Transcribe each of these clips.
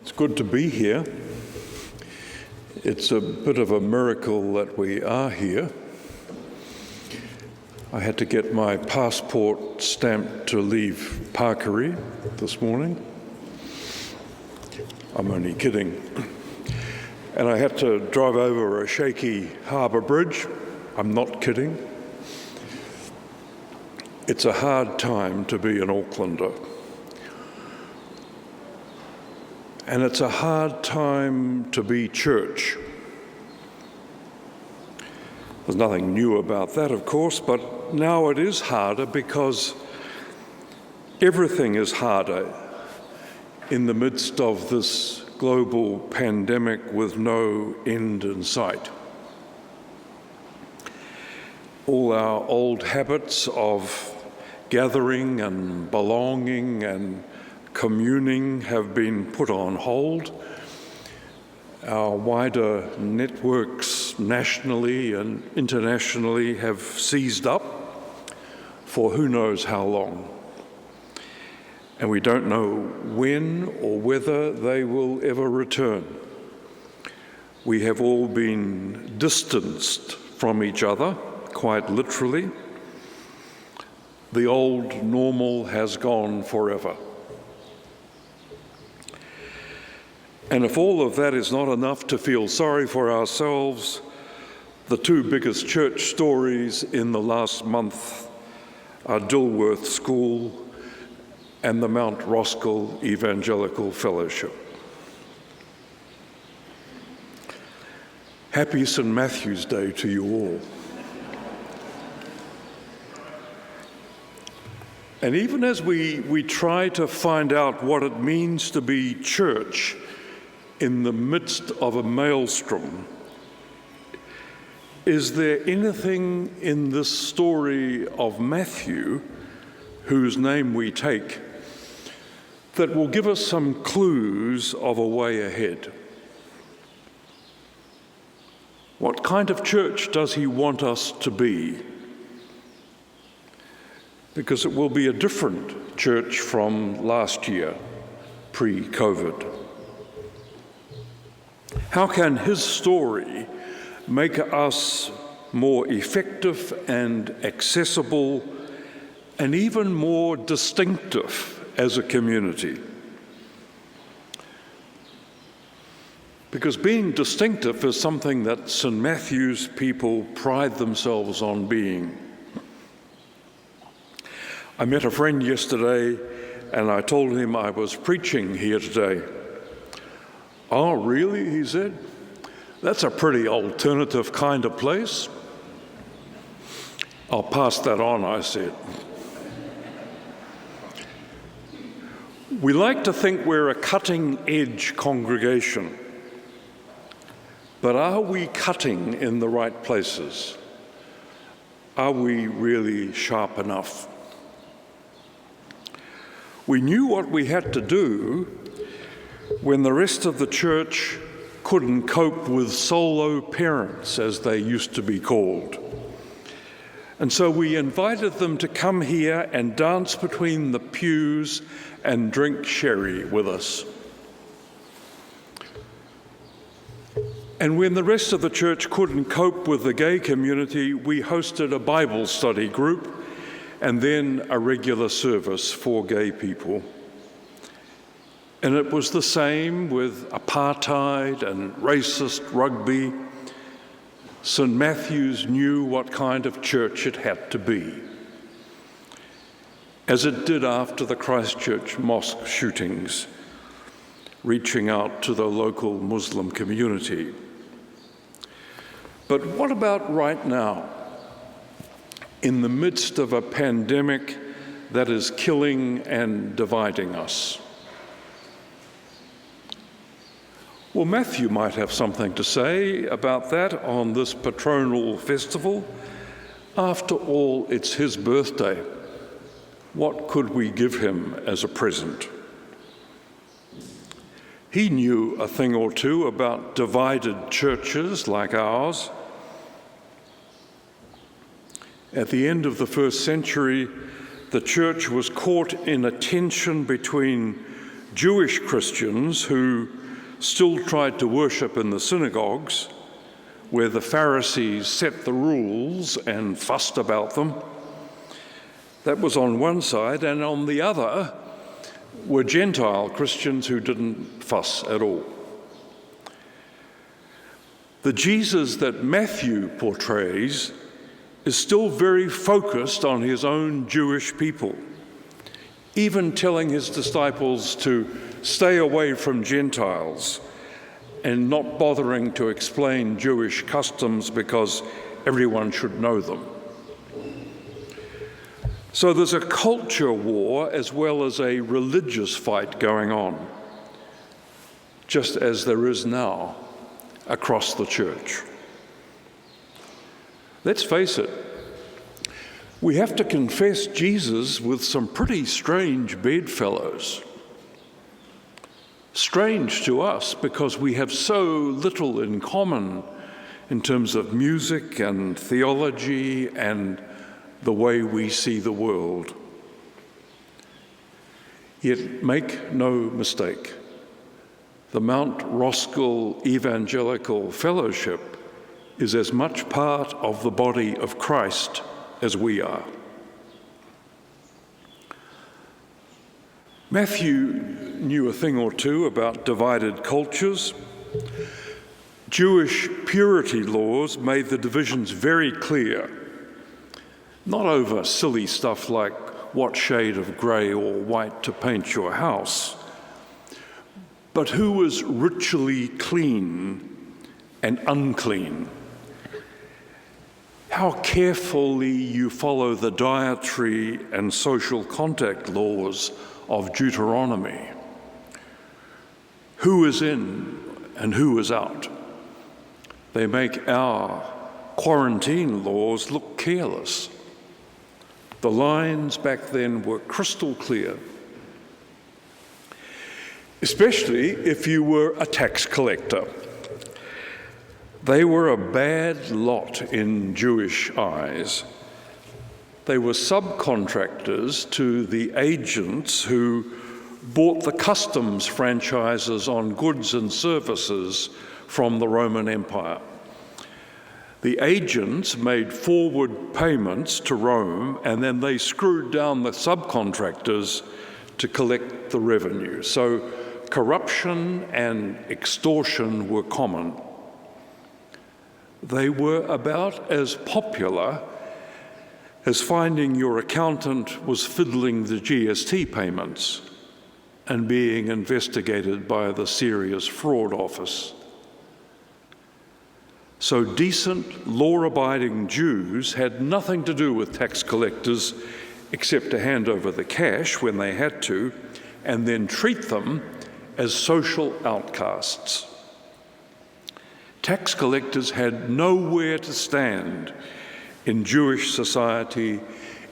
It's good to be here. It's a bit of a miracle that we are here. I had to get my passport stamped to leave Parkery this morning. I'm only kidding. And I had to drive over a shaky harbour bridge. I'm not kidding. It's a hard time to be an Aucklander. And it's a hard time to be church. There's nothing new about that, of course, but now it is harder because everything is harder in the midst of this global pandemic with no end in sight. All our old habits of gathering and belonging and communing have been put on hold. Our wider networks nationally and internationally have seized up for who knows how long. And we don't know when or whether they will ever return. We have all been distanced from each other, quite literally. The old normal has gone forever. And if all of that is not enough to feel sorry for ourselves, the two biggest church stories in the last month are Dilworth School and the Mount Roskill Evangelical Fellowship. Happy St. Matthew's Day to you all. And even as we try to find out what it means to be church in the midst of a maelstrom, is there anything in this story of Matthew, whose name we take, that will give us some clues of a way ahead? What kind of church does he want us to be? Because it will be a different church from last year, pre-COVID. How can his story make us more effective and accessible and even more distinctive as a community? Because being distinctive is something that St. Matthew's people pride themselves on being. I met a friend yesterday and I told him I was preaching here today. "Oh, really?" he said. "That's a pretty alternative kind of place." "I'll pass that on," I said. We like to think we're a cutting-edge congregation, but are we cutting in the right places? Are we really sharp enough? We knew what we had to do when the rest of the church couldn't cope with solo parents, as they used to be called. And so we invited them to come here and dance between the pews and drink sherry with us. And when the rest of the church couldn't cope with the gay community, we hosted a Bible study group and then a regular service for gay people. And it was the same with apartheid and racist rugby. St. Matthew's knew what kind of church it had to be, as it did after the Christchurch mosque shootings, reaching out to the local Muslim community. But what about right now, in the midst of a pandemic that is killing and dividing us? Well, Matthew might have something to say about that on this patronal festival. After all, it's his birthday. What could we give him as a present? He knew a thing or two about divided churches like ours. At the end of the first century, the church was caught in a tension between Jewish Christians who still tried to worship in the synagogues, where the Pharisees set the rules and fussed about them. That was on one side, and on the other were Gentile Christians who didn't fuss at all. The Jesus that Matthew portrays is still very focused on his own Jewish people, even telling his disciples to stay away from Gentiles and not bothering to explain Jewish customs because everyone should know them. So there's a culture war as well as a religious fight going on, just as there is now across the church. Let's face it, we have to confess Jesus with some pretty strange bedfellows. Strange to us because we have so little in common in terms of music and theology and the way we see the world. Yet make no mistake, the Mount Roskill Evangelical Fellowship is as much part of the body of Christ as we are. Matthew knew a thing or two about divided cultures. Jewish purity laws made the divisions very clear, not over silly stuff like what shade of grey or white to paint your house, but who was ritually clean and unclean. How carefully you follow the dietary and social contact laws of Deuteronomy. Who is in and who is out? They make our quarantine laws look careless. The lines back then were crystal clear, especially if you were a tax collector. They were a bad lot in Jewish eyes. They were subcontractors to the agents who bought the customs franchises on goods and services from the Roman Empire. The agents made forward payments to Rome, and then they screwed down the subcontractors to collect the revenue. So corruption and extortion were common. They were about as popular as finding your accountant was fiddling the GST payments and being investigated by the Serious Fraud Office. So decent, law-abiding Jews had nothing to do with tax collectors except to hand over the cash when they had to, and then treat them as social outcasts. Tax collectors had nowhere to stand in Jewish society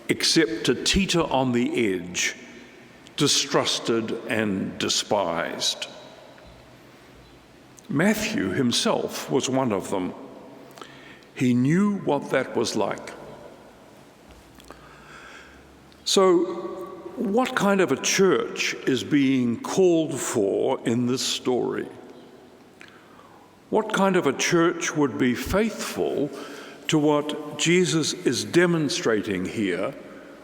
except to teeter on the edge, distrusted and despised. Matthew himself was one of them. He knew what that was like. So, what kind of a church is being called for in this story? What kind of a church would be faithful to what Jesus is demonstrating here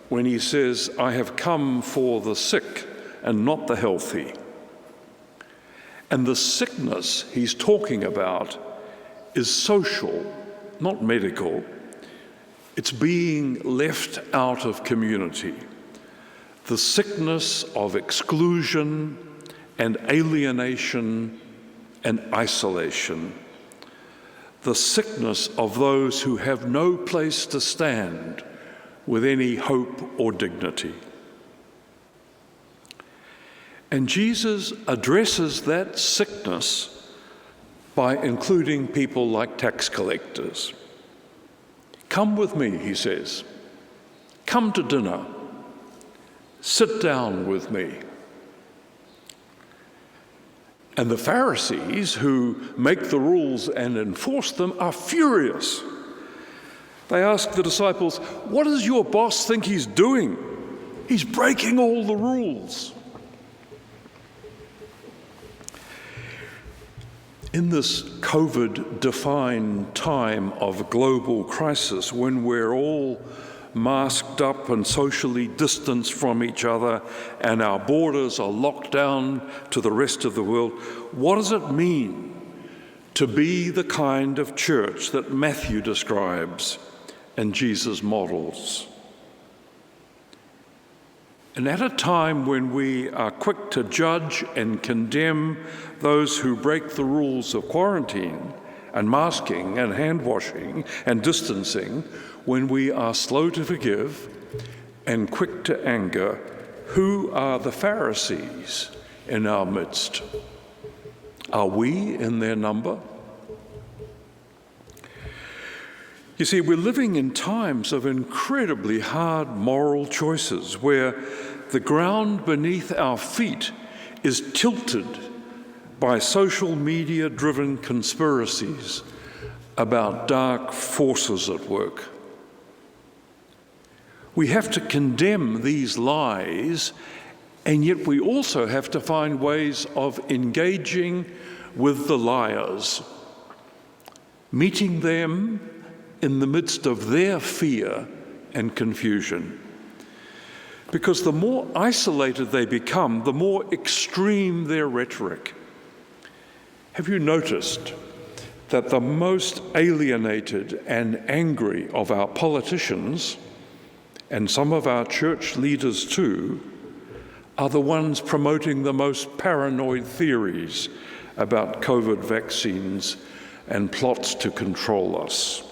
when he says, "I have come for the sick and not the healthy"? And the sickness he's talking about is social, not medical. It's being left out of community. The sickness of exclusion and alienation and isolation. The sickness of those who have no place to stand with any hope or dignity. And Jesus addresses that sickness by including people like tax collectors. Come with me, he says. Come to dinner. Sit down with me. And the Pharisees, who make the rules and enforce them, are furious. They ask the disciples, "What does your boss think he's doing? He's breaking all the rules." In this COVID-defined time of global crisis, when we're all masked up and socially distanced from each other and our borders are locked down to the rest of the world, what does it mean to be the kind of church that Matthew describes and Jesus models? And at a time when we are quick to judge and condemn those who break the rules of quarantine and masking and hand washing and distancing, when we are slow to forgive and quick to anger, who are the Pharisees in our midst? Are we in their number? You see, we're living in times of incredibly hard moral choices where the ground beneath our feet is tilted by social media-driven conspiracies about dark forces at work. We have to condemn these lies, and yet we also have to find ways of engaging with the liars, meeting them in the midst of their fear and confusion. Because the more isolated they become, the more extreme their rhetoric. Have you noticed that the most alienated and angry of our politicians, and some of our church leaders too, are the ones promoting the most paranoid theories about COVID vaccines and plots to control us?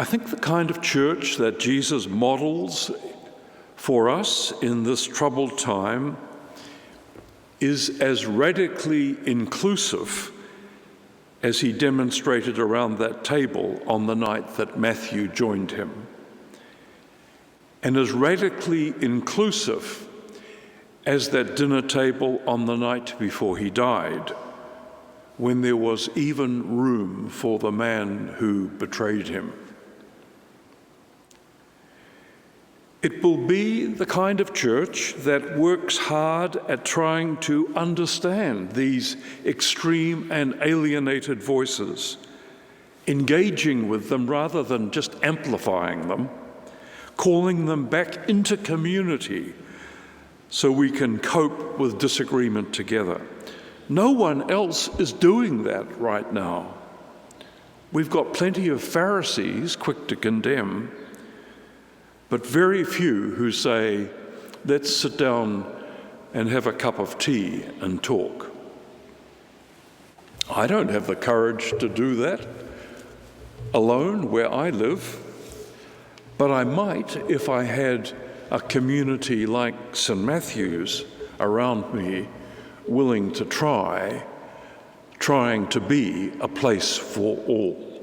I think the kind of church that Jesus models for us in this troubled time is as radically inclusive as he demonstrated around that table on the night that Matthew joined him, and as radically inclusive as that dinner table on the night before he died, when there was even room for the man who betrayed him. It will be the kind of church that works hard at trying to understand these extreme and alienated voices, engaging with them rather than just amplifying them, calling them back into community so we can cope with disagreement together. No one else is doing that right now. We've got plenty of Pharisees quick to condemn, but very few who say, let's sit down and have a cup of tea and talk. I don't have the courage to do that alone where I live, but I might if I had a community like St. Matthew's around me willing to trying to be a place for all.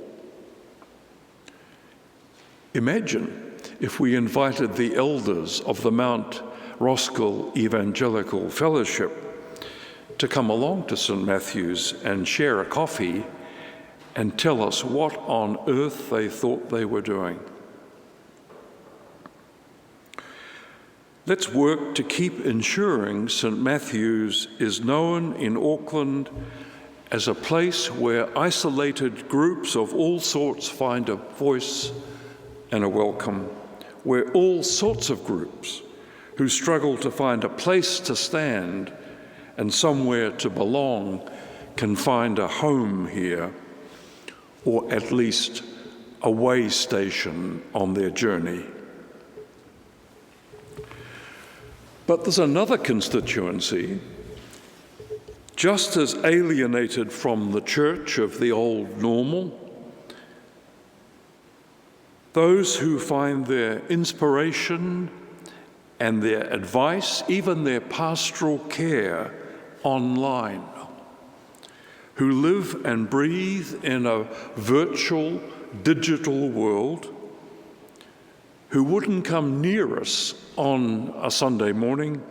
Imagine if we invited the elders of the Mount Roskill Evangelical Fellowship to come along to St. Matthew's and share a coffee and tell us what on earth they thought they were doing. Let's work to keep ensuring St. Matthew's is known in Auckland as a place where isolated groups of all sorts find a voice and a welcome, where all sorts of groups who struggle to find a place to stand and somewhere to belong can find a home here, or at least a way station on their journey. But there's another constituency, just as alienated from the church of the old normal, those who find their inspiration and their advice, even their pastoral care, online, who live and breathe in a virtual, digital world, who wouldn't come near us on a Sunday morning,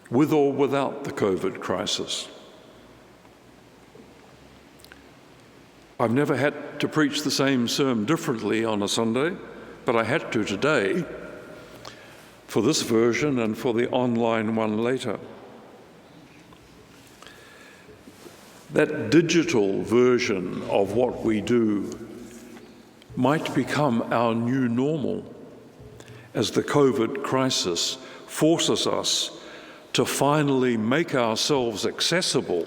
with or without the COVID crisis. I've never had to preach the same sermon differently on a Sunday, but I had to today for this version and for the online one later. That digital version of what we do might become our new normal as the COVID crisis forces us to finally make ourselves accessible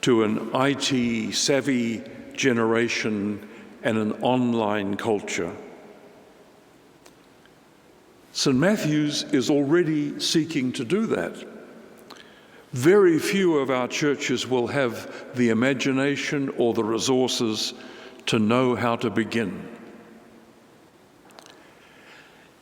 to an IT-savvy generation and an online culture. St. Matthew's is already seeking to do that. Very few of our churches will have the imagination or the resources to know how to begin.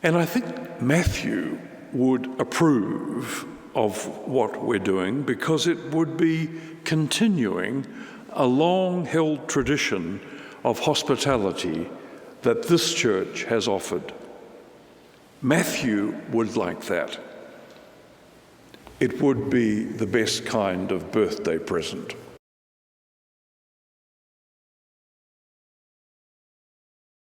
And I think Matthew would approve of what we're doing because it would be continuing a long-held tradition of hospitality that this church has offered. Matthew would like that. It would be the best kind of birthday present.